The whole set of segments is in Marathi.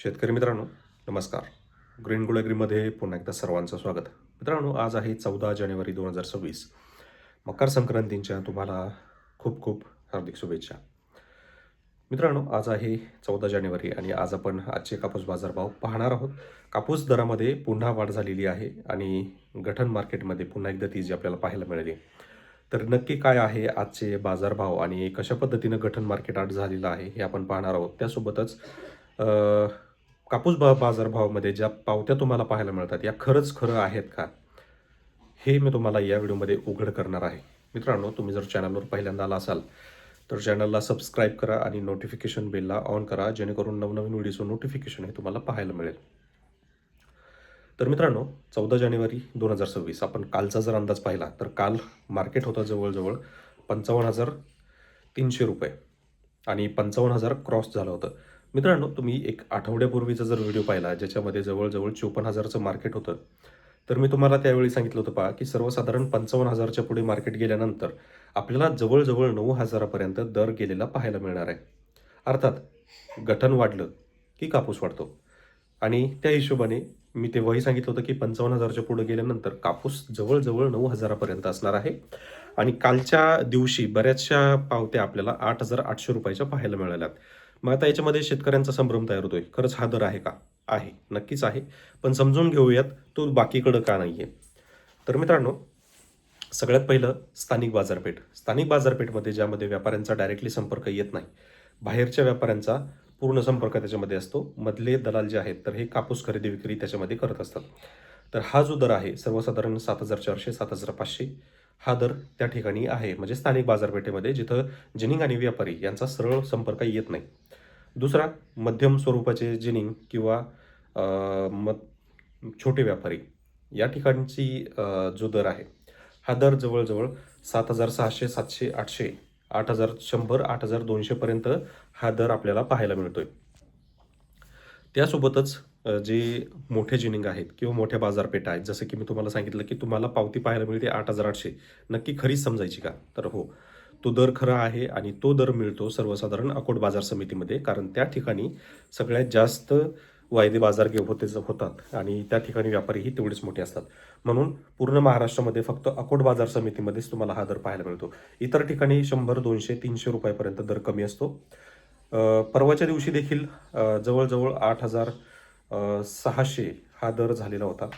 शेतकरी मित्रांनो, नमस्कार. ग्रीन गोल्ड ॲग्रीमध्ये पुन्हा एकदा सर्वांचं स्वागत. मित्रांनो, आज आहे 14 जानेवारी 2026. मकर संक्रांतीच्या तुम्हाला खूप खूप हार्दिक शुभेच्छा. मित्रांनो, आज आहे 14 जानेवारी आणि आज आपण आजचे कापूस बाजारभाव पाहणार आहोत. कापूस दरामध्ये पुन्हा वाढ झालेली आहे आणि गठण मार्केटमध्ये पुन्हा एकदा तेजी आपल्याला पाहायला मिळाली. तर नक्की काय आहे आजचे बाजारभाव आणि कशा पद्धतीनं गठण मार्केट आज झालेलं आहे हे आपण पाहणार आहोत. त्यासोबतच अ, कापूस बाजारभावामध्ये ज्या पावत्या तुम्हाला पाहायला मिळतात या खरंच खरं आहेत का? हे मी तुम्हाला या व्हिडिओमध्ये उघड करणार आहे. मित्रांनो, तुम्ही जर चॅनलवर पहिल्यांदा आला असाल तर चॅनलला सबस्क्राईब करा आणि नोटिफिकेशन बेलला ऑन करा, जेणेकरून नवनवीन व्हिडिओचं नोटिफिकेशन हे तुम्हाला पाहायला मिळेल. तर मित्रांनो, 14 जानेवारी 2026 आपण कालचा जर अंदाज पाहिला तर काल मार्केट होतं जवळजवळ 55,300 रुपये आणि 55,000 क्रॉस झालं होतं. मित्रांनो, तुम्ही एक आठवड्यापूर्वीचा जर व्हिडिओ पाहिला ज्याच्यामध्ये जवळजवळ 54,000चं मार्केट होतं, तर मी तुम्हाला त्यावेळी सांगितलं होतं पहा की सर्वसाधारण 55,000च्या पुढे मार्केट गेल्यानंतर आपल्याला जवळजवळ 9,000पर्यंत दर गेलेला पाहायला मिळणार आहे. अर्थात गठण वाढलं की कापूस वाढतो आणि त्या हिशोबाने मी तेव्हाही सांगितलं होतं की 55,000च्या पुढे गेल्यानंतर कापूस जवळजवळ 9,000पर्यंत असणार आहे आणि कालच्या दिवशी बऱ्याचशा पावत्या आपल्याला 8,800 रुपयाच्या पाहायला मिळाल्यात. मग आता याच्यामध्ये शेतकऱ्यांचा संभ्रम तयार होतोय. खरंच हा दर आहे का? आहे, नक्कीच आहे. पण समजून घेऊयात तो बाकीकडं का नाही आहे. तर मित्रांनो, सगळ्यात पहिलं स्थानिक बाजारपेठ. स्थानिक बाजारपेठमध्ये ज्यामध्ये व्यापाऱ्यांचा डायरेक्टली संपर्क येत नाही. बाहेरच्या व्यापाऱ्यांचा पूर्ण संपर्क त्याच्यामध्ये असतो. मधले दलाल जे आहेत तर हे कापूस खरेदी विक्री त्याच्यामध्ये करत असतात. तर हा जो दर आहे सर्वसाधारण 7,400 7,500 हा दर त्या ठिकाणी आहे. म्हणजे स्थानिक बाजारपेठेमध्ये जिथं जिनिंग आणि व्यापारी यांचा सरळ संपर्क येत नाही. दुसरा, मध्यम स्वरूपाचे जिनिंग किंवा छोटे व्यापारी या ठिकाणची जो दर आहे हा दर जवळजवळ 7,600 700 800 8,100 8,200पर्यंत हा दर आपल्याला पाहायला मिळतोय. त्यासोबतच जे मोठे जिनिंग आहेत किंवा मोठ्या बाजारपेठा आहेत, जसं की मी तुम्हाला सांगितलं की तुम्हाला पावती पाहायला मिळते 8,800. नक्की खरीच समजायची का? तर हो, तो दर खरा आहे आणि तो दर मिळतो सर्वसाधारण अकोट बाजार समितीमध्ये, कारण त्या ठिकाणी सगळ्यात जास्त वायदे बाजार होतात आणि त्या ठिकाणी व्यापारीही तेवढेच मोठे असतात. म्हणून पूर्ण महाराष्ट्रामध्ये फक्त अकोट बाजार समितीमध्येच तुम्हाला हा दर पाहायला मिळतो. इतर ठिकाणी 100 200 300 रुपयापर्यंत दर कमी असतो. परवाच्या दिवशी देखील जवळजवळ 8,600 हा दर झालेला होता.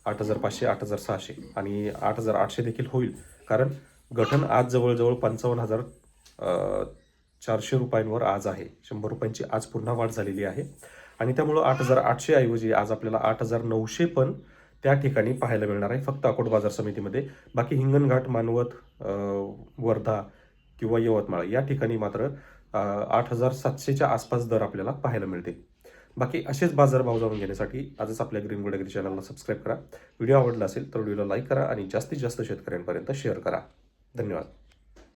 8,500 8,600 आणि 8,800 देखील होईल, कारण गठण आज जवळजवळ 55,400 रुपयांवर आज आहे. 100 रुपयांची आज पुन्हा वाढ झालेली आहे आणि त्यामुळं 8,800 ऐवजी आज आपल्याला 8,900 पण त्या ठिकाणी पाहायला मिळणार आहे फक्त अकोट बाजार समितीमध्ये. बाकी हिंगणघाट, मानवत, वर्धा किंवा यवतमाळ या ठिकाणी मात्र 8,700च्या आसपास दर आपल्याला पाहायला मिळते. बाकी असेच बाजारभाव जाणून घेण्यासाठी आजच आपल्या ग्रीन गोल्ड ॲग्री चॅनलला सबस्क्राईब करा. व्हिडिओ आवडला असेल तर व्हिडिओला लाईक करा आणि जास्तीत जास्त शेतकऱ्यांपर्यंत शेअर करा. धन्यवाद.